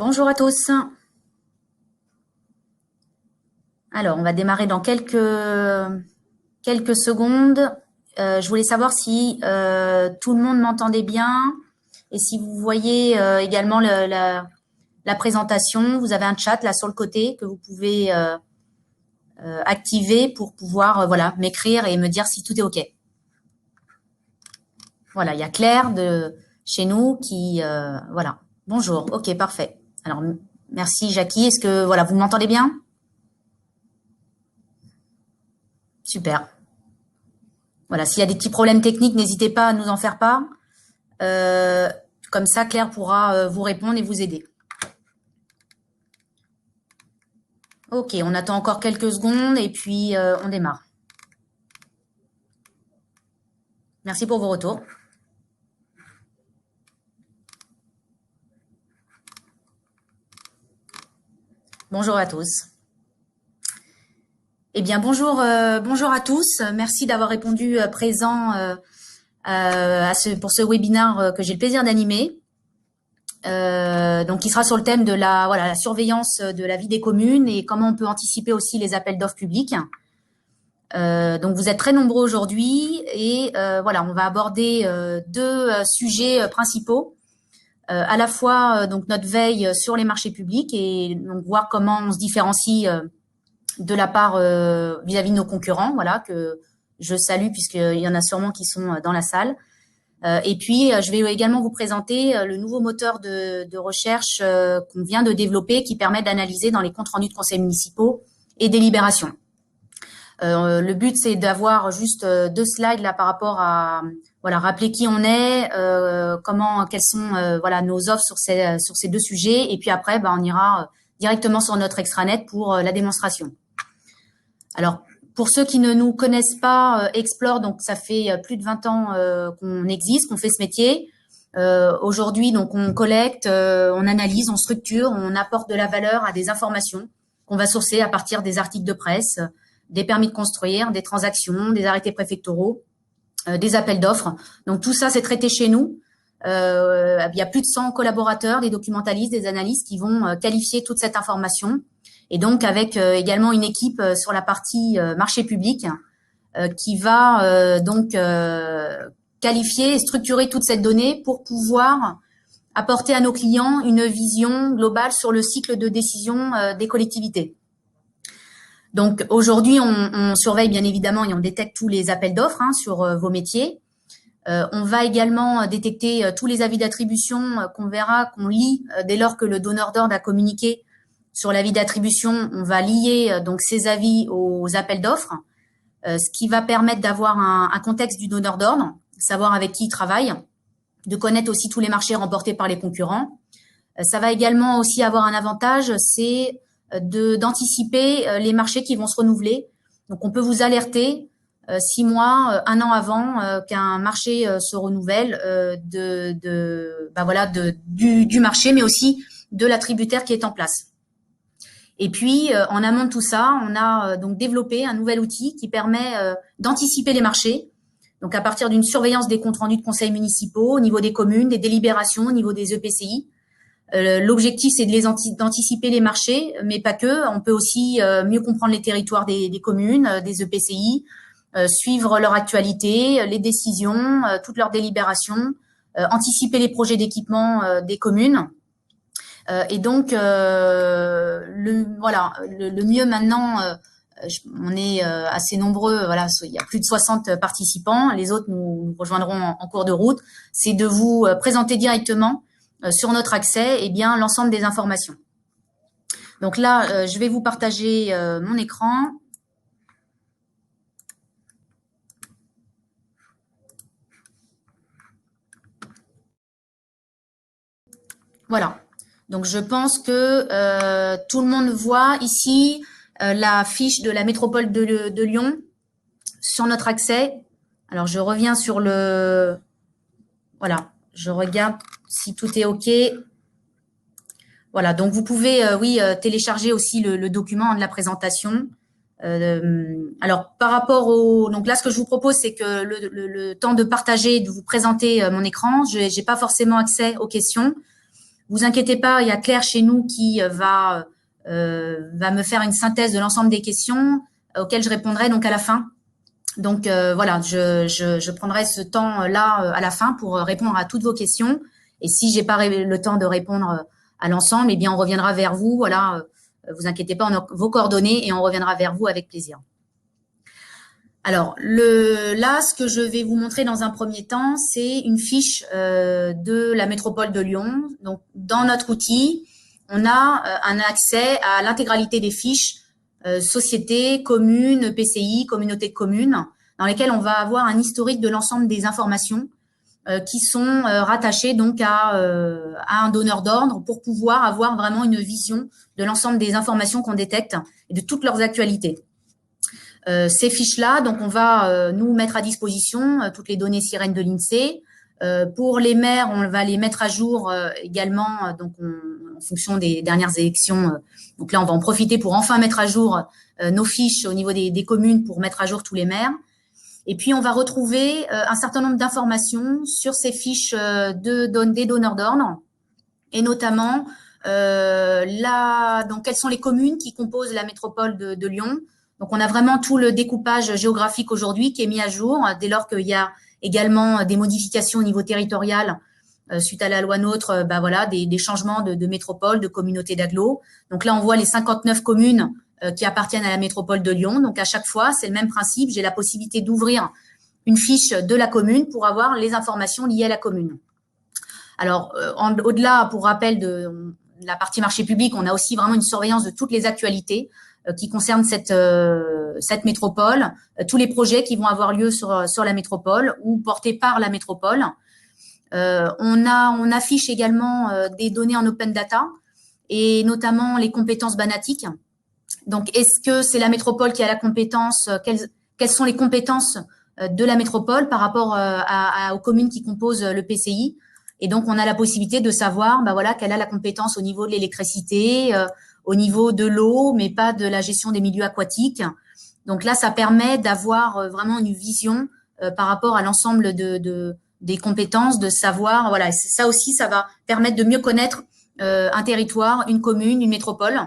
Bonjour à tous. Alors, on va démarrer dans quelques secondes. Je voulais savoir si tout le monde m'entendait bien et si vous voyez également la présentation. Vous avez un chat là sur le côté que vous pouvez activer pour pouvoir voilà, m'écrire et me dire si tout est OK. Voilà, il y a Claire de chez nous qui voilà. Bonjour. OK, parfait. Alors merci Jackie. Est-ce que voilà, vous m'entendez bien? Super. Voilà, s'il y a des petits problèmes techniques, n'hésitez pas à nous en faire part. Euh, Comme ça, Claire pourra vous répondre et vous aider. Ok, on attend encore quelques secondes et puis on démarre. Merci pour vos retours. Bonjour à tous. Eh bien, bonjour à tous. Merci d'avoir répondu présent pour ce webinaire que j'ai le plaisir d'animer. Donc, qui sera sur le thème de la surveillance de la vie des communes et comment on peut anticiper aussi les appels d'offres publics. Donc vous êtes très nombreux aujourd'hui et voilà, on va aborder deux sujets principaux. À la fois donc notre veille sur les marchés publics et donc voir comment on se différencie de la part vis-à-vis de nos concurrents, voilà, que je salue puisqu'il y en a sûrement qui sont dans la salle. Et puis je vais également vous présenter le nouveau moteur de recherche qu'on vient de développer qui permet d'analyser dans les comptes rendus de conseils municipaux et délibérations. Le but, c'est d'avoir juste deux slides là par rapport à voilà, rappeler qui on est, quelles sont voilà nos offres sur ces deux sujets, et puis après, on ira directement sur notre extranet pour la démonstration. Alors, pour ceux qui ne nous connaissent pas, Explore, donc ça fait plus de 20 ans qu'on existe, qu'on fait ce métier. Aujourd'hui, donc on collecte, on analyse, on structure, on apporte de la valeur à des informations qu'on va sourcer à partir des articles de presse, des permis de construire, des transactions, des arrêtés préfectoraux, des appels d'offres. Donc tout ça, c'est traité chez nous. Il y a plus de 100 collaborateurs, des documentalistes, des analystes qui vont qualifier toute cette information. Et donc avec également une équipe sur la partie marché public qui va donc qualifier et structurer toute cette donnée pour pouvoir apporter à nos clients une vision globale sur le cycle de décision des collectivités. Donc aujourd'hui, on surveille bien évidemment et on détecte tous les appels d'offres sur vos métiers. On va également détecter tous les avis d'attribution qu'on verra, qu'on lit dès lors que le donneur d'ordre a communiqué sur l'avis d'attribution. On va lier donc ces avis aux appels d'offres, ce qui va permettre d'avoir un contexte du donneur d'ordre, savoir avec qui il travaille, de connaître aussi tous les marchés remportés par les concurrents. Ça va également aussi avoir un avantage, c'est d'anticiper les marchés qui vont se renouveler. Donc, on peut vous alerter 6 mois, 1 an avant qu'un marché se renouvelle du marché, mais aussi de l'attributaire qui est en place. Et puis, en amont de tout ça, on a donc développé un nouvel outil qui permet d'anticiper les marchés. Donc, à partir d'une surveillance des comptes rendus de conseils municipaux au niveau des communes, des délibérations, au niveau des EPCI. L'objectif, c'est d'anticiper les marchés, mais pas que. On peut aussi mieux comprendre les territoires des communes, des EPCI, suivre leur actualité, les décisions, toutes leurs délibérations, anticiper les projets d'équipement des communes. Et donc, le mieux maintenant, on est assez nombreux, voilà, il y a plus de 60 participants, les autres nous rejoindront en cours de route, c'est de vous présenter directement sur notre accès, l'ensemble des informations. Donc là, je vais vous partager mon écran. Voilà. Donc je pense que tout le monde voit ici la fiche de la métropole de Lyon sur notre accès. Alors je reviens sur le... Voilà, je regarde si tout est OK. Voilà, donc vous pouvez, télécharger aussi le document de la présentation. Alors, par rapport au... Donc là, ce que je vous propose, c'est que le temps de partager, de vous présenter mon écran, je n'ai pas forcément accès aux questions. Vous inquiétez pas, il y a Claire chez nous qui va me faire une synthèse de l'ensemble des questions auxquelles je répondrai donc à la fin. Donc voilà, je prendrai ce temps-là à la fin pour répondre à toutes vos questions. Et si j'ai pas le temps de répondre à l'ensemble, eh bien on reviendra vers vous. Voilà, vous inquiétez pas, on a vos coordonnées et on reviendra vers vous avec plaisir. Alors là, ce que je vais vous montrer dans un premier temps, c'est une fiche de la métropole de Lyon. Donc dans notre outil, on a un accès à l'intégralité des fiches sociétés, communes, PCI, communautés de communes, dans lesquelles on va avoir un historique de l'ensemble des informations qui sont rattachées donc à un donneur d'ordre pour pouvoir avoir vraiment une vision de l'ensemble des informations qu'on détecte et de toutes leurs actualités. Ces fiches-là, donc on va nous mettre à disposition toutes les données sirènes de l'INSEE. Pour les maires, on va les mettre à jour également, donc en fonction des dernières élections. Donc là, on va en profiter pour enfin mettre à jour nos fiches au niveau des communes pour mettre à jour tous les maires. Et puis, on va retrouver un certain nombre d'informations sur ces fiches des donneurs d'ordre, et notamment donc quelles sont les communes qui composent la métropole de Lyon. Donc, on a vraiment tout le découpage géographique aujourd'hui qui est mis à jour, dès lors qu'il y a également des modifications au niveau territorial suite à la loi NOTRe, voilà, des changements de métropole, de communauté d'agglo. Donc là, on voit les 59 communes qui appartiennent à la métropole de Lyon. Donc à chaque fois, c'est le même principe. J'ai la possibilité d'ouvrir une fiche de la commune pour avoir les informations liées à la commune. Alors, au-delà, pour rappel de la partie marché public, on a aussi vraiment une surveillance de toutes les actualités qui concernent cette métropole, tous les projets qui vont avoir lieu sur la métropole ou portés par la métropole. On affiche également des données en open data et notamment les compétences banatiques. Donc, est-ce que c'est la métropole qui a la compétence? Quelles sont les compétences de la métropole par rapport aux communes qui composent le PCI? Et donc, on a la possibilité de savoir, voilà, quelle a la compétence au niveau de l'électricité, au niveau de l'eau, mais pas de la gestion des milieux aquatiques. Donc là, ça permet d'avoir vraiment une vision par rapport à l'ensemble des compétences, de savoir, voilà, ça aussi, ça va permettre de mieux connaître un territoire, une commune, une métropole.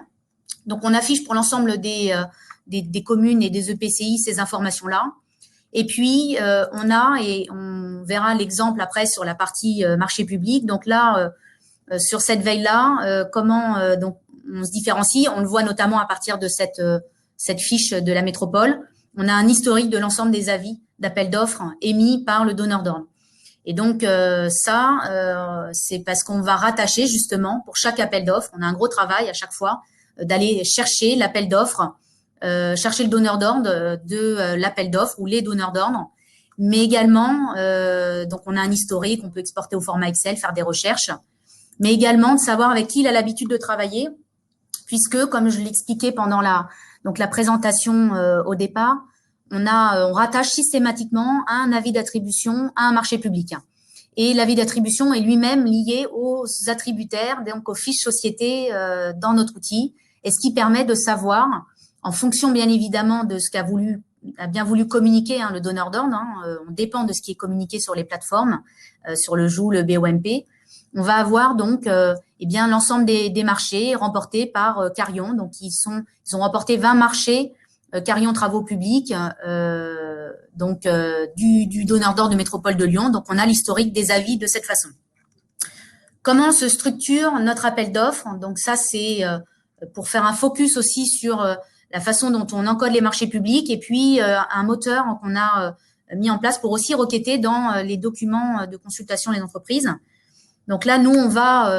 Donc, on affiche pour l'ensemble des communes et des EPCI ces informations-là. Et puis, on verra l'exemple après sur la partie marché public. Donc là, sur cette veille-là, comment donc on se différencie. On le voit notamment à partir de cette fiche de la métropole. On a un historique de l'ensemble des avis d'appel d'offres émis par le donneur d'ordre. Et donc c'est parce qu'on va rattacher justement pour chaque appel d'offres. On a un gros travail à chaque fois d'aller chercher l'appel d'offres, chercher le donneur d'ordre de l'appel d'offres ou les donneurs d'ordre, mais également donc on a un historique, on peut exporter au format Excel, faire des recherches, mais également de savoir avec qui il a l'habitude de travailler, puisque comme je l'expliquais pendant la présentation au départ, on rattache systématiquement un avis d'attribution à un marché public. Et l'avis d'attribution est lui-même lié aux attributaires, donc aux fiches sociétés dans notre outil, et ce qui permet de savoir, en fonction bien évidemment de ce a bien voulu communiquer le donneur d'ordre, on dépend de ce qui est communiqué sur les plateformes, sur le JOUL, le BOMP. On va avoir donc bien l'ensemble des marchés remportés par Carion. Donc ils ont remporté 20 marchés Carion Travaux Publics, du donneur d'ordre de métropole de Lyon. Donc, on a l'historique des avis de cette façon. Comment se structure notre appel d'offres? Donc, ça, c'est pour faire un focus aussi sur la façon dont on encode les marchés publics et puis un moteur qu'on a mis en place pour aussi requêter dans les documents de consultation des entreprises. Donc là, nous, on va,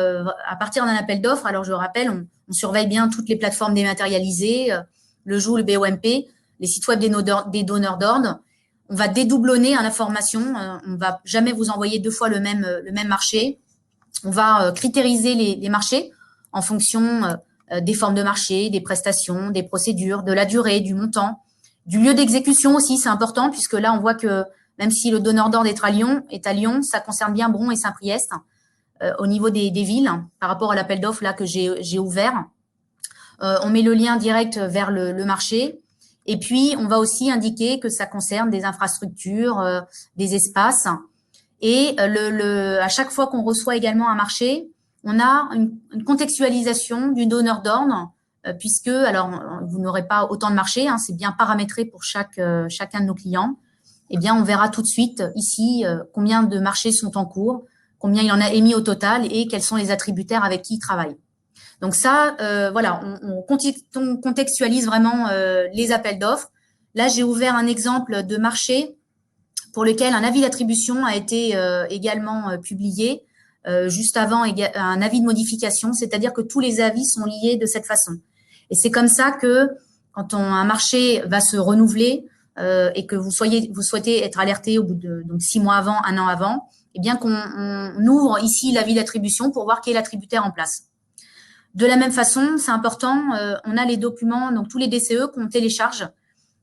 à partir d'un appel d'offres, alors je rappelle, on surveille bien toutes les plateformes dématérialisées, le JOUL, le BOMP, les sites web des donneurs d'ordre. On va dédoublonner l'information. On va jamais vous envoyer deux fois le même marché. On va critériser les marchés en fonction des formes de marché, des prestations, des procédures, de la durée, du montant, du lieu d'exécution aussi. C'est important puisque là, on voit que même si le donneur d'ordre est à Lyon, ça concerne bien Bron et Saint-Priest au niveau des villes par rapport à l'appel d'offres là que j'ai ouvert. On met le lien direct vers le marché. Et puis, on va aussi indiquer que ça concerne des infrastructures, des espaces. Et à chaque fois qu'on reçoit également un marché, on a une contextualisation du donneur d'ordre, puisque, alors, vous n'aurez pas autant de marchés, hein, c'est bien paramétré pour chacun de nos clients. Eh bien, on verra tout de suite ici combien de marchés sont en cours, combien il en a émis au total et quels sont les attributaires avec qui il travaille. Donc ça, voilà, on contextualise vraiment les appels d'offres. Là, j'ai ouvert un exemple de marché pour lequel un avis d'attribution a été également publié juste avant un avis de modification, c'est-à-dire que tous les avis sont liés de cette façon. Et c'est comme ça que quand un marché va se renouveler et que vous souhaitez être alerté au bout de donc 6 mois avant, 1 an avant, eh bien qu'on ouvre ici l'avis d'attribution pour voir qui est l'attributaire en place. De la même façon, c'est important, on a les documents, donc tous les DCE qu'on télécharge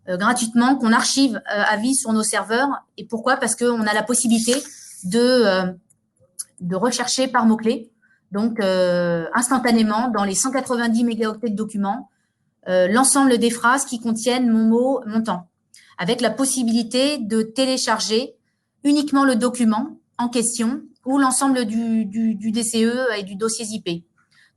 gratuitement, qu'on archive à vie sur nos serveurs. Et pourquoi? Parce qu'on a la possibilité de rechercher par mots-clés, donc instantanément, dans les 190 mégaoctets de documents, l'ensemble des phrases qui contiennent mon mot, mon temps, avec la possibilité de télécharger uniquement le document en question ou l'ensemble du DCE et du dossier IP.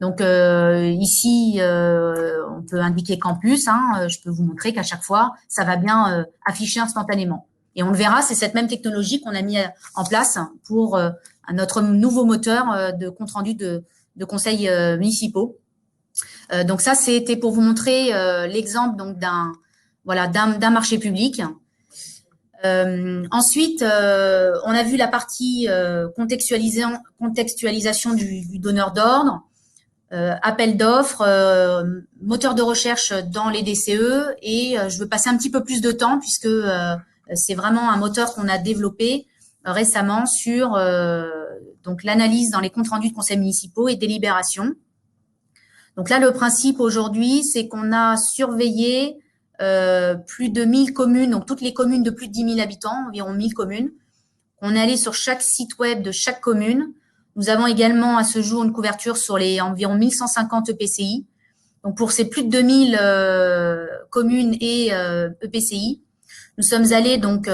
Donc ici, on peut indiquer campus. Je peux vous montrer qu'à chaque fois, ça va bien afficher instantanément. Et on le verra, c'est cette même technologie qu'on a mis en place pour notre nouveau moteur de compte rendu de conseils municipaux. Donc ça, c'était pour vous montrer l'exemple donc d'un marché public. Ensuite, on a vu la partie contextualisation du donneur d'ordre. Appel d'offres, moteur de recherche dans les DCE et je veux passer un petit peu plus de temps puisque c'est vraiment un moteur qu'on a développé récemment sur donc l'analyse dans les comptes rendus de conseils municipaux et délibérations. Donc là, le principe aujourd'hui, c'est qu'on a surveillé plus de 1000 communes, donc toutes les communes de plus de 10 000 habitants, environ 1000 communes. On est allé sur chaque site web de chaque commune. Nous avons également à ce jour une couverture sur les environ 1150 EPCI. Donc pour ces plus de 2000 communes et EPCI, nous sommes allés donc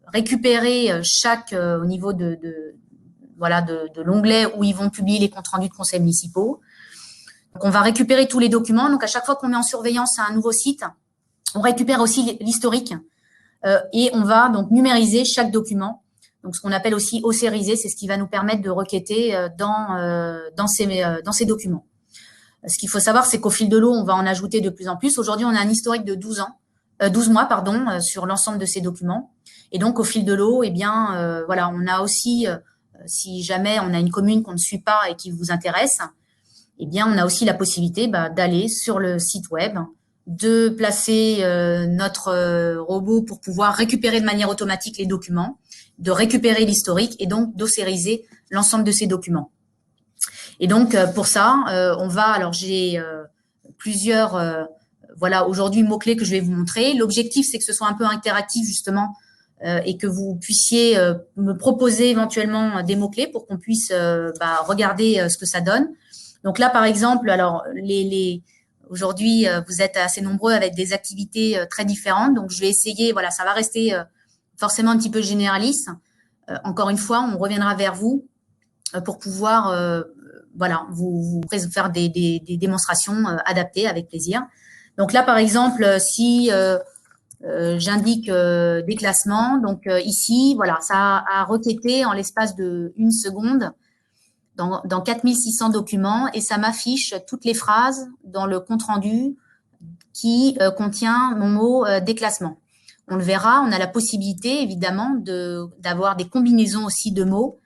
récupérer au niveau de l'onglet où ils vont publier les comptes rendus de conseils municipaux. Donc on va récupérer tous les documents. Donc à chaque fois qu'on met en surveillance un nouveau site, on récupère aussi l'historique et on va donc numériser chaque document. Donc, ce qu'on appelle aussi OCRiser, c'est ce qui va nous permettre de requêter dans ces documents. Ce qu'il faut savoir, c'est qu'au fil de l'eau, on va en ajouter de plus en plus. Aujourd'hui, on a un historique de 12 mois, sur l'ensemble de ces documents. Et donc, au fil de l'eau, eh bien, voilà, on a aussi, si jamais on a une commune qu'on ne suit pas et qui vous intéresse, eh bien, on a aussi la possibilité d'aller sur le site web, de placer notre robot pour pouvoir récupérer de manière automatique les documents, de récupérer l'historique et donc d'océriser l'ensemble de ces documents. Et donc, pour ça, alors j'ai plusieurs, aujourd'hui, mots-clés que je vais vous montrer. L'objectif, c'est que ce soit un peu interactif, justement, et que vous puissiez me proposer éventuellement des mots-clés pour qu'on puisse regarder ce que ça donne. Donc là, par exemple, alors, aujourd'hui, vous êtes assez nombreux avec des activités très différentes. Donc, je vais essayer, ça va rester forcément un petit peu généraliste. Encore une fois, on reviendra vers vous pour pouvoir vous faire des démonstrations adaptées avec plaisir. Donc là, par exemple, si j'indique des classements, donc ici, ça a requêté en l'espace de 1 seconde dans 4600 documents et ça m'affiche toutes les phrases dans le compte-rendu qui contient mon mot déclassement. On le verra, on a la possibilité évidemment d'avoir des combinaisons aussi de mots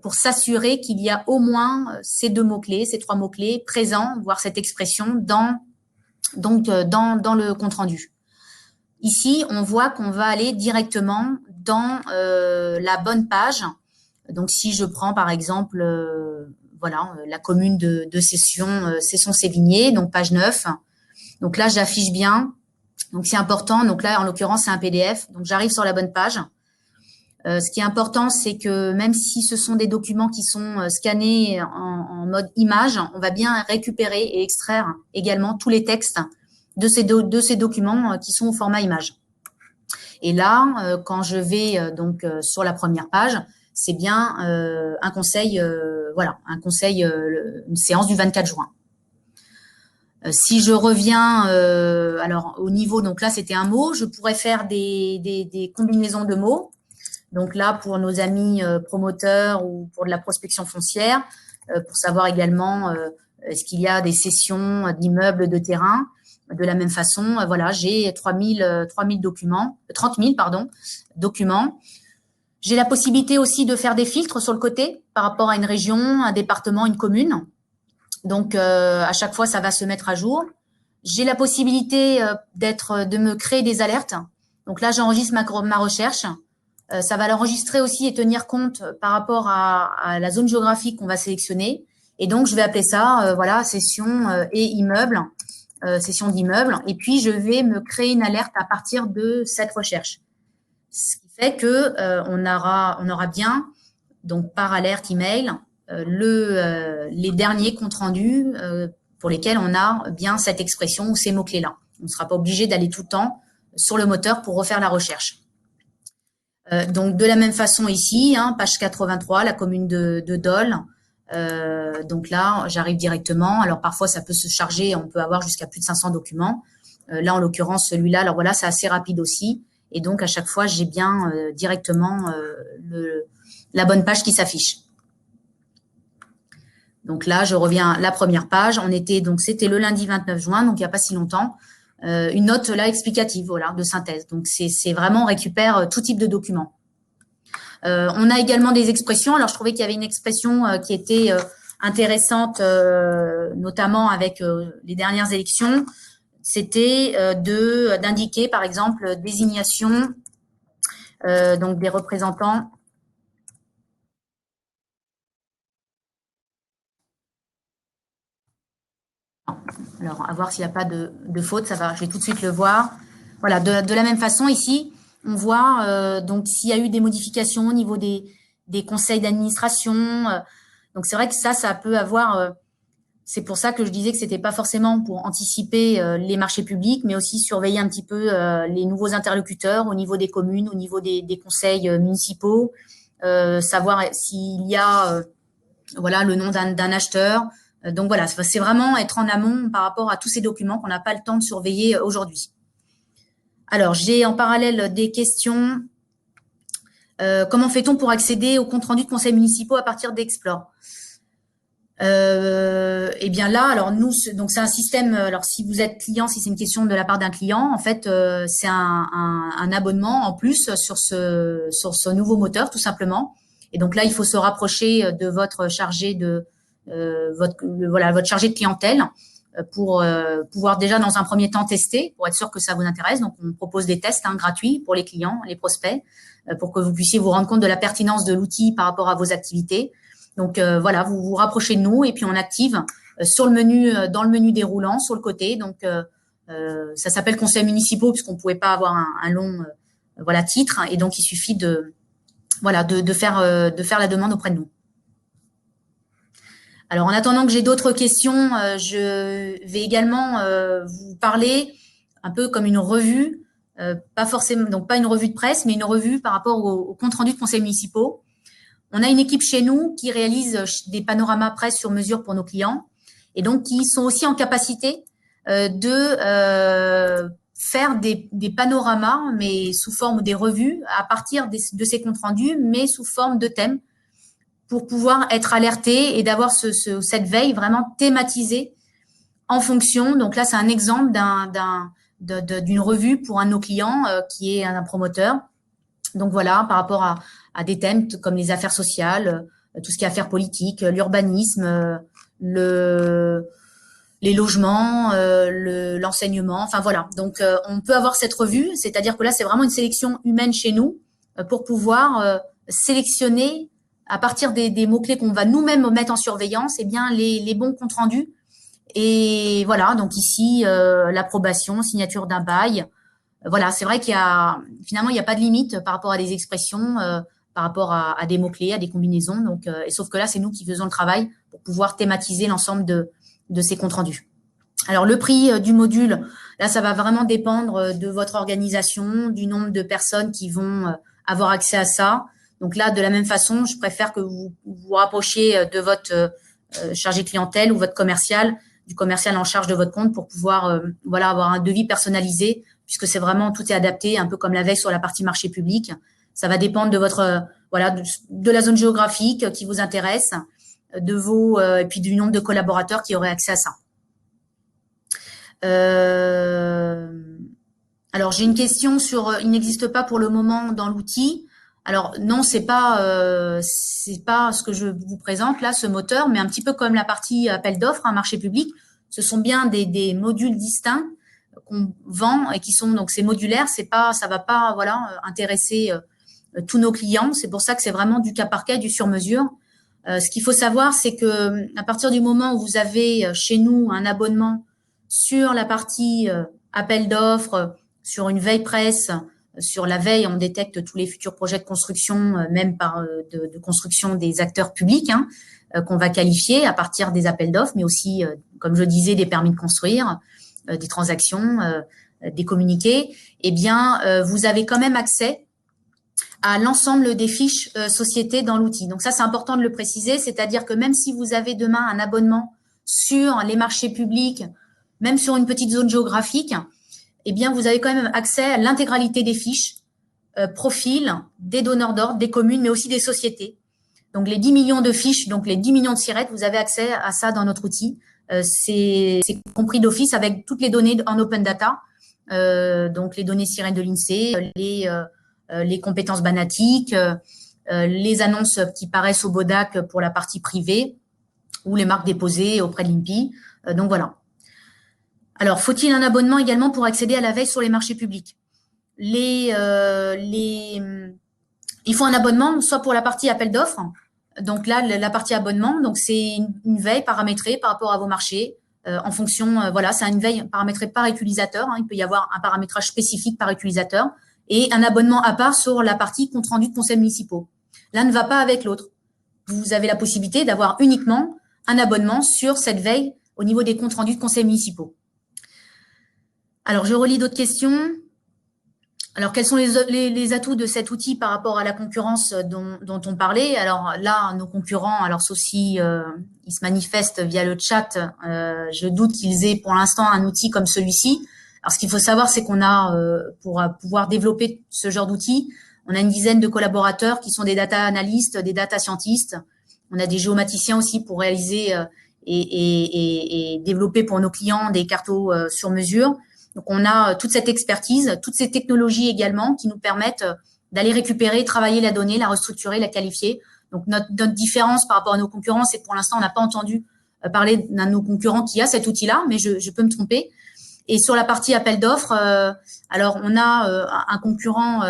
pour s'assurer qu'il y a au moins ces 2 mots-clés, ces 3 mots-clés présents, voire cette expression dans le compte-rendu. Ici, on voit qu'on va aller directement dans la bonne page. Donc, si je prends par exemple la commune de Cesson-Sévigné, donc page 9. Donc là, j'affiche bien. Donc, c'est important. Donc là, en l'occurrence, c'est un PDF. Donc, j'arrive sur la bonne page. Ce qui est important, c'est que même si ce sont des documents qui sont scannés en mode image, on va bien récupérer et extraire également tous les textes de ces documents qui sont au format image. Et là, quand je vais sur la première page, c'est bien un conseil voilà, un conseil, une séance du 24 juin. Si je reviens alors au niveau, donc là c'était un mot, je pourrais faire des combinaisons de mots. Donc là, pour nos amis promoteurs ou pour de la prospection foncière, pour savoir également est-ce qu'il y a des cessions d'immeubles, de terrain. De la même façon, voilà, j'ai 30 000 documents, 30 000 pardon, documents. J'ai la possibilité aussi de faire des filtres sur le côté par rapport à une région, un département, une commune. Donc, à chaque fois, ça va se mettre à jour. J'ai la possibilité de me créer des alertes. Donc là, j'enregistre ma recherche. Ça va l'enregistrer aussi et tenir compte par rapport à la zone géographique qu'on va sélectionner. Et donc, je vais appeler ça, voilà, session et immeuble, session d'immeuble. Et puis, je vais me créer une alerte à partir de cette recherche. Ce qui fait que on aura bien, donc par alerte email, les derniers comptes rendus pour lesquels on a bien cette expression ou ces mots-clés-là. On ne sera pas obligé d'aller tout le temps sur le moteur pour refaire la recherche. Donc, de la même façon ici, hein, page 83, la commune de Dole. Donc là, j'arrive directement. Alors, parfois, ça peut se charger. On peut avoir jusqu'à plus de 500 documents. Là, en l'occurrence, celui-là, alors voilà, c'est assez rapide aussi. Et donc, à chaque fois, j'ai bien directement la bonne page qui s'affiche. Donc là, je reviens à la première page. C'était le lundi 29 juin, donc il n'y a pas si longtemps. Une note là explicative, voilà, de synthèse. Donc c'est vraiment, on récupère tout type de documents. On a également des expressions. Alors je trouvais qu'il y avait une expression qui était intéressante, notamment avec les dernières élections. C'était d'indiquer, par exemple, désignation donc des représentants. Alors, à voir s'il n'y a pas de faute, ça va, je vais tout de suite le voir. Voilà, de la même façon, ici, on voit donc s'il y a eu des modifications au niveau des conseils d'administration. Donc, c'est vrai que ça peut avoir. C'est pour ça que je disais que c'était pas forcément pour anticiper les marchés publics, mais aussi surveiller un petit peu les nouveaux interlocuteurs au niveau des communes, au niveau des conseils municipaux, savoir s'il y a voilà le nom d'un acheteur. Donc voilà, c'est vraiment être en amont par rapport à tous ces documents qu'on n'a pas le temps de surveiller aujourd'hui. Alors, j'ai en parallèle des questions. Comment fait-on pour accéder aux comptes rendus de conseils municipaux à partir d'Explore? Eh bien là, alors nous, donc c'est un système. Alors si vous êtes client, si c'est une question de la part d'un client, en fait, c'est un abonnement en plus sur ce nouveau moteur, tout simplement. Et donc là, il faut se rapprocher de votre chargé de votre chargé de clientèle pour pouvoir déjà dans un premier temps tester, pour être sûr que ça vous intéresse. Donc on propose des tests gratuits pour les clients, les prospects, pour que vous puissiez vous rendre compte de la pertinence de l'outil par rapport à vos activités. Donc voilà, vous vous rapprochez de nous et puis on active sur le menu, dans le menu déroulant sur le côté. Donc ça s'appelle conseils municipaux puisqu'on pouvait pas avoir un long voilà titre, et donc il suffit de faire la demande auprès de nous. Alors en attendant que j'ai d'autres questions, je vais également vous parler un peu comme une revue, pas forcément, donc pas une revue de presse, mais une revue par rapport au compte rendu de conseils municipaux. On a une équipe chez nous qui réalise des panoramas presse sur mesure pour nos clients et donc qui sont aussi en capacité de faire des panoramas, mais sous forme des revues à partir de ces comptes rendus, mais sous forme de thèmes pour pouvoir être alerté et d'avoir cette veille vraiment thématisée en fonction. Donc là, c'est un exemple d'une revue pour un de nos clients qui est un promoteur. Donc voilà, par rapport à des thèmes comme les affaires sociales, tout ce qui est affaires politiques, l'urbanisme, les logements, l'enseignement, enfin voilà. Donc on peut avoir cette revue, c'est-à-dire que là c'est vraiment une sélection humaine chez nous pour pouvoir sélectionner à partir des mots-clés qu'on va nous-mêmes mettre en surveillance, eh bien les bons comptes rendus. Et voilà, donc ici l'approbation, signature d'un bail. Voilà, c'est vrai finalement il n'y a pas de limite par rapport à des expressions, par rapport à des mots-clés, à des combinaisons. Donc, et sauf que là, c'est nous qui faisons le travail pour pouvoir thématiser l'ensemble de ces comptes rendus. Alors, le prix du module, là, ça va vraiment dépendre de votre organisation, du nombre de personnes qui vont avoir accès à ça. Donc là, de la même façon, je préfère que vous vous rapprochiez de votre chargé clientèle ou votre commercial, du commercial en charge de votre compte pour pouvoir voilà, avoir un devis personnalisé, puisque c'est vraiment, tout est adapté, un peu comme la veille sur la partie marché public. Ça va dépendre de votre voilà, de la zone géographique qui vous intéresse, de vos et puis du nombre de collaborateurs qui auraient accès à ça. Alors j'ai une question sur il n'existe pas pour le moment dans l'outil. Alors non, c'est pas ce que je vous présente là, ce moteur, mais un petit peu comme la partie appel d'offres, un marché public. Ce sont bien des modules distincts qu'on vend et qui sont donc c'est modulaire. C'est pas, ça va pas voilà intéresser tous nos clients. C'est pour ça que c'est vraiment du cas par cas, du sur mesure. Ce qu'il faut savoir, c'est que à partir du moment où vous avez chez nous un abonnement sur la partie appel d'offres, sur une veille presse, sur la veille, on détecte tous les futurs projets de construction, même par de construction des acteurs publics, hein, qu'on va qualifier à partir des appels d'offres, mais aussi, comme je disais, des permis de construire, des transactions, des communiqués. Eh bien, vous avez quand même accès à l'ensemble des fiches sociétés dans l'outil. Donc ça, c'est important de le préciser, c'est-à-dire que même si vous avez demain un abonnement sur les marchés publics, même sur une petite zone géographique, eh bien, vous avez quand même accès à l'intégralité des fiches, profils, des donneurs d'ordre, des communes, mais aussi des sociétés. Donc, les 10 millions de fiches, donc les 10 millions de sirettes, vous avez accès à ça dans notre outil. C'est compris d'office avec toutes les données en open data, donc les données sirènes de l'INSEE, les compétences banatiques, les annonces qui paraissent au BODAC pour la partie privée ou les marques déposées auprès de l'INPI. Donc, voilà. Alors, faut-il un abonnement également pour accéder à la veille sur les marchés publics? Il faut un abonnement, soit pour la partie appel d'offres. Donc là, la partie abonnement, donc c'est une veille paramétrée par rapport à vos marchés, en fonction, voilà, c'est une veille paramétrée par utilisateur. Hein, il peut y avoir un paramétrage spécifique par utilisateur et un abonnement à part sur la partie compte rendu de conseils municipaux. L'un ne va pas avec l'autre. Vous avez la possibilité d'avoir uniquement un abonnement sur cette veille au niveau des comptes rendus de conseils municipaux. Alors, je relis d'autres questions. Alors, quels sont les atouts de cet outil par rapport à la concurrence dont on parlait? Alors là, nos concurrents, alors sauf si ils se manifestent via le chat, je doute qu'ils aient pour l'instant un outil comme celui-ci. Alors, ce qu'il faut savoir, c'est qu'on a, pour pouvoir développer ce genre d'outil, on a une dizaine de collaborateurs qui sont des data analystes, des data scientists. On a des géomaticiens aussi pour réaliser et développer pour nos clients des cartos sur mesure. Donc, on a toute cette expertise, toutes ces technologies également qui nous permettent d'aller récupérer, travailler la donnée, la restructurer, la qualifier. Donc, notre différence par rapport à nos concurrents, c'est que pour l'instant, on n'a pas entendu parler d'un de nos concurrents qui a cet outil-là, mais je peux me tromper. Et sur la partie appel d'offres, alors on a un concurrent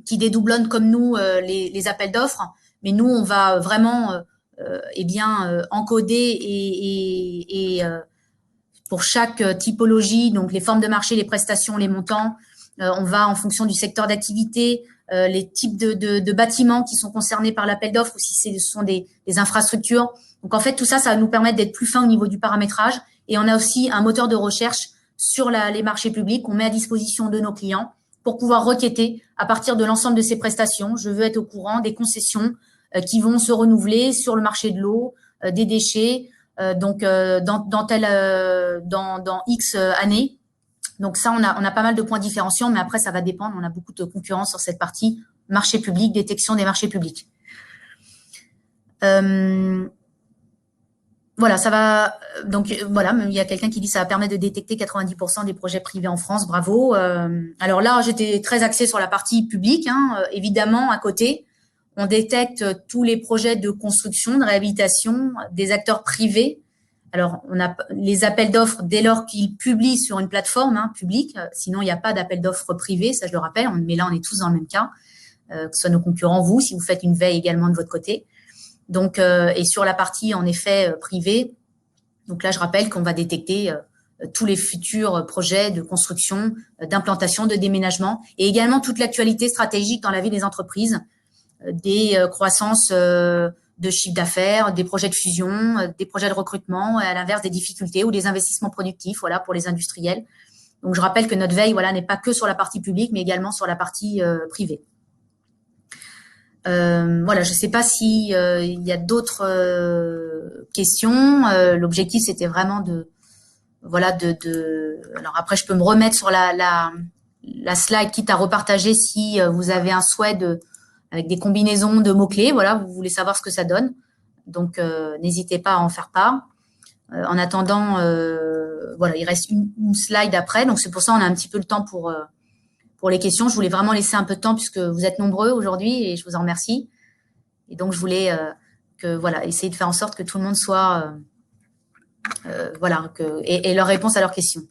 qui dédoublonne comme nous les appels d'offres, mais nous, on va vraiment encoder et pour chaque typologie, donc les formes de marché, les prestations, les montants, on va en fonction du secteur d'activité, les types de bâtiments qui sont concernés par l'appel d'offres ou si ce sont des infrastructures. Donc en fait, tout ça, ça va nous permettre d'être plus fin au niveau du paramétrage. Et on a aussi un moteur de recherche sur les marchés publics qu'on met à disposition de nos clients pour pouvoir requêter à partir de l'ensemble de ces prestations. Je veux être au courant des concessions qui vont se renouveler sur le marché de l'eau, des déchets, dans X années. Donc ça, on a pas mal de points différenciants, mais après, ça va dépendre. On a beaucoup de concurrence sur cette partie marché public, détection des marchés publics. Voilà, ça va. Donc voilà, il y a quelqu'un qui dit ça va permettre de détecter 90% des projets privés en France. Bravo. Alors là, j'étais très axée sur la partie publique. Hein. Évidemment, à côté, on détecte tous les projets de construction, de réhabilitation des acteurs privés. Alors, on a les appels d'offres dès lors qu'ils publient sur une plateforme publique. Sinon, il n'y a pas d'appel d'offres privé, ça je le rappelle. Mais là, on est tous dans le même cas, que ce soit nos concurrents, vous, si vous faites une veille également de votre côté. Donc, et sur la partie, en effet, privée, donc là, je rappelle qu'on va détecter tous les futurs projets de construction, d'implantation, de déménagement, et également toute l'actualité stratégique dans la vie des entreprises, des croissances de chiffre d'affaires, des projets de fusion, des projets de recrutement, à l'inverse des difficultés ou des investissements productifs, voilà, pour les industriels. Donc, je rappelle que notre veille, voilà, n'est pas que sur la partie publique, mais également sur la partie privée. Voilà, je ne sais pas si il y a d'autres questions. L'objectif, c'était vraiment voilà, alors après, je peux me remettre sur la slide, quitte à repartager si vous avez un souhait avec des combinaisons de mots-clés. Voilà, vous voulez savoir ce que ça donne. Donc, n'hésitez pas à en faire part. En attendant, voilà, il reste une slide après. Donc, c'est pour ça qu'on a un petit peu le temps pour les questions. Je voulais vraiment laisser un peu de temps puisque vous êtes nombreux aujourd'hui et je vous en remercie. Et donc, je voulais voilà, essayer de faire en sorte que tout le monde soit, voilà, et leur réponse à leurs questions.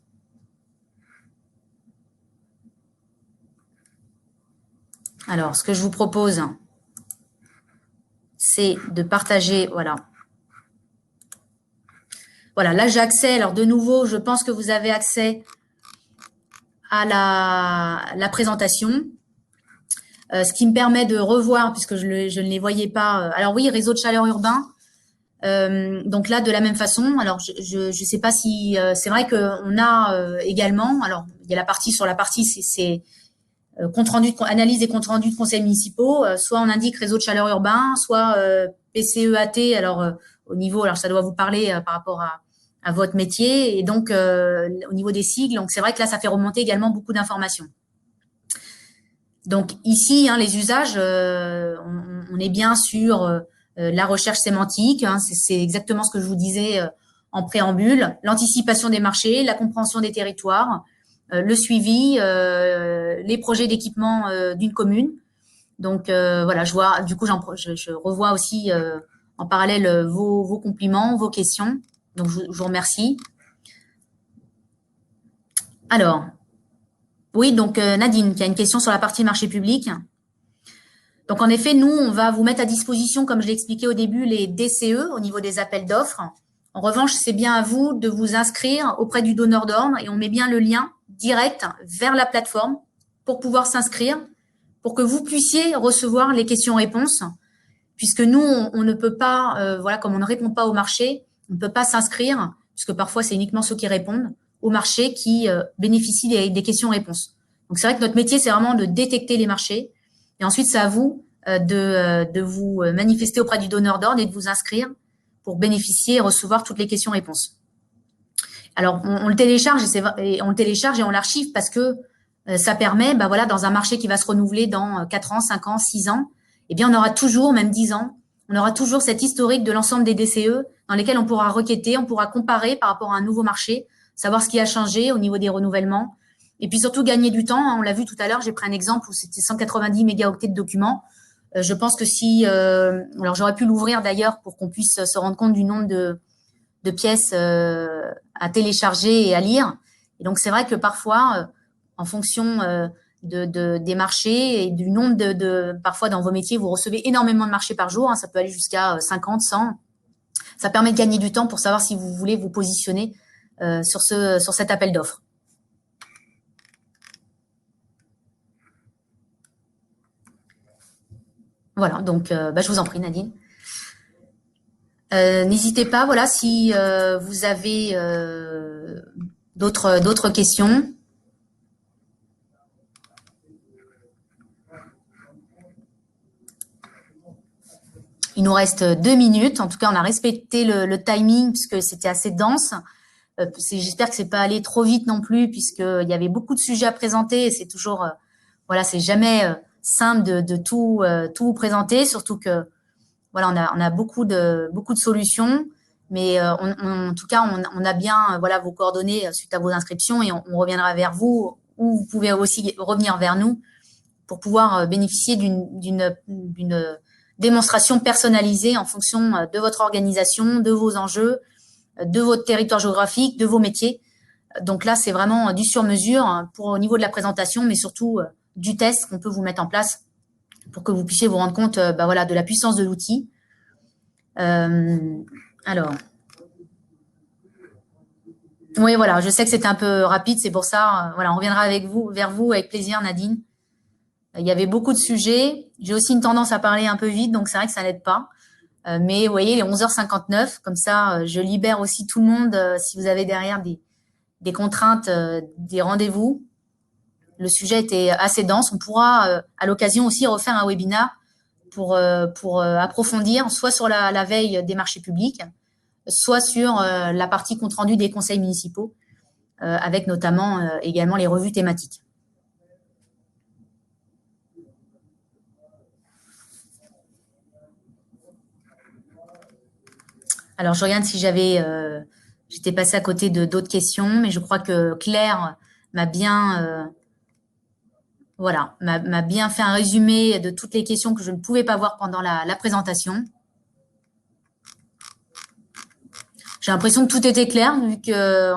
Alors, ce que je vous propose, c'est de partager, voilà. Voilà, là, j'ai accès. Alors, de nouveau, je pense que vous avez accès à la présentation. Ce qui me permet de revoir, puisque je ne les voyais pas. Alors oui, réseau de chaleur urbain. Donc là, de la même façon. Alors, je sais pas si c'est vrai qu'on a également. Alors, il y a la partie sur la partie, c'est compte rendu analyse des comptes rendus de conseils municipaux. Soit on indique réseau de chaleur urbain, soit PCEAT. Alors au niveau, alors ça doit vous parler par rapport à votre métier et donc au niveau des sigles. Donc c'est vrai que là, ça fait remonter également beaucoup d'informations. Donc ici, hein, les usages, on est bien sur la recherche sémantique, hein, c'est exactement ce que je vous disais en préambule, l'anticipation des marchés, la compréhension des territoires, le suivi, les projets d'équipement d'une commune. Donc voilà, je vois, du coup, je revois aussi en parallèle vos compliments, vos questions. Donc je vous remercie. Alors, oui, donc Nadine, qui a une question sur la partie marché public. Donc, en effet, nous, on va vous mettre à disposition, comme je l'ai expliqué au début, les DCE au niveau des appels d'offres. En revanche, c'est bien à vous de vous inscrire auprès du donneur d'ordre et on met bien le lien direct vers la plateforme pour pouvoir s'inscrire, pour que vous puissiez recevoir les questions-réponses, puisque nous, on ne peut pas, voilà, comme on ne répond pas au marché, on ne peut pas s'inscrire, puisque parfois, c'est uniquement ceux qui répondent au marché qui bénéficient des questions-réponses. Donc, c'est vrai que notre métier, c'est vraiment de détecter les marchés. Et ensuite, c'est à vous de vous manifester auprès du donneur d'ordre et de vous inscrire pour bénéficier et recevoir toutes les questions-réponses. Alors, on le télécharge et on le télécharge et on l'archive parce que ça permet, bah voilà, dans un marché qui va se renouveler dans 4 ans, 5 ans, 6 ans, eh bien, on aura toujours, même 10 ans, on aura toujours cet historique de l'ensemble des DCE dans lesquels on pourra requêter, on pourra comparer par rapport à un nouveau marché, savoir ce qui a changé au niveau des renouvellements, et puis surtout gagner du temps. Hein, on l'a vu tout à l'heure, j'ai pris un exemple où c'était 190 mégaoctets de documents. Je pense que si, alors j'aurais pu l'ouvrir d'ailleurs pour qu'on puisse se rendre compte du nombre de pièces à télécharger et à lire. Et donc c'est vrai que parfois, en fonction des marchés et du nombre parfois dans vos métiers, vous recevez énormément de marchés par jour. Hein, ça peut aller jusqu'à 50, 100. Ça permet de gagner du temps pour savoir si vous voulez vous positionner sur cet appel d'offres. Voilà, donc je vous en prie, Nadine. N'hésitez pas, voilà, si vous avez d'autres questions. Il nous reste 2 minutes. En tout cas, on a respecté le timing puisque c'était assez dense. J'espère que c'est pas allé trop vite non plus puisqu'il y avait beaucoup de sujets à présenter et c'est toujours, voilà, c'est jamais simple de tout vous présenter, surtout que voilà, on a beaucoup de solutions, mais en tout cas, on a bien voilà vos coordonnées suite à vos inscriptions et on reviendra vers vous ou vous pouvez aussi revenir vers nous pour pouvoir bénéficier d'une démonstration personnalisée en fonction de votre organisation, de vos enjeux, de votre territoire géographique, de vos métiers. Donc là, c'est vraiment du sur-mesure pour au niveau de la présentation, mais surtout du test qu'on peut vous mettre en place pour que vous puissiez vous rendre compte voilà, de la puissance de l'outil. Alors, oui, voilà, je sais que c'était un peu rapide, c'est pour ça. Voilà, on reviendra vers vous avec plaisir, Nadine. Il y avait beaucoup de sujets. J'ai aussi une tendance à parler un peu vite, donc c'est vrai que ça n'aide pas. Mais vous voyez, les 11h59, comme ça, je libère aussi tout le monde si vous avez derrière des contraintes, des rendez-vous. Le sujet était assez dense. On pourra, à l'occasion aussi, refaire un webinaire pour approfondir, soit sur la veille des marchés publics, soit sur la partie compte-rendu des conseils municipaux, avec notamment également les revues thématiques. Alors, je regarde si j'étais passée à côté de d'autres questions, mais je crois que Claire m'a bien, voilà, m'a bien fait un résumé de toutes les questions que je ne pouvais pas voir pendant la présentation. J'ai l'impression que tout était clair, vu que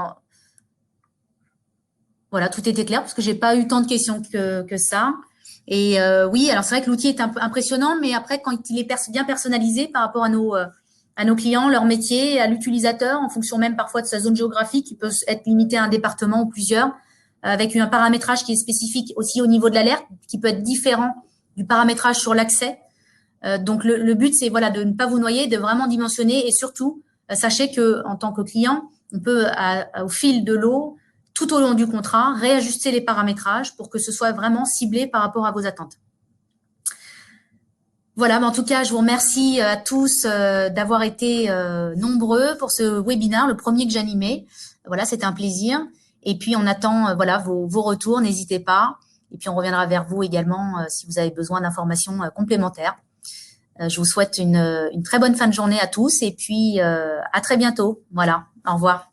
voilà, tout était clair, parce que j'ai pas eu tant de questions que ça. Et oui, alors c'est vrai que l'outil est un peu impressionnant, mais après, quand il est bien personnalisé par rapport à nos clients, leur métier, à l'utilisateur, en fonction même parfois de sa zone géographique, qui peut être limité à un département ou plusieurs, avec un paramétrage qui est spécifique aussi au niveau de l'alerte, qui peut être différent du paramétrage sur l'accès. Donc le but, c'est voilà, de ne pas vous noyer, de vraiment dimensionner, et surtout, sachez que en tant que client, on peut, au fil de l'eau, tout au long du contrat, réajuster les paramétrages pour que ce soit vraiment ciblé par rapport à vos attentes. Voilà, mais en tout cas, je vous remercie à tous d'avoir été nombreux pour ce webinaire, le premier que j'animais. Voilà, c'était un plaisir. Et puis, on attend voilà, vos retours, n'hésitez pas. Et puis, on reviendra vers vous également si vous avez besoin d'informations complémentaires. Je vous souhaite une très bonne fin de journée à tous et puis à très bientôt. Voilà, au revoir.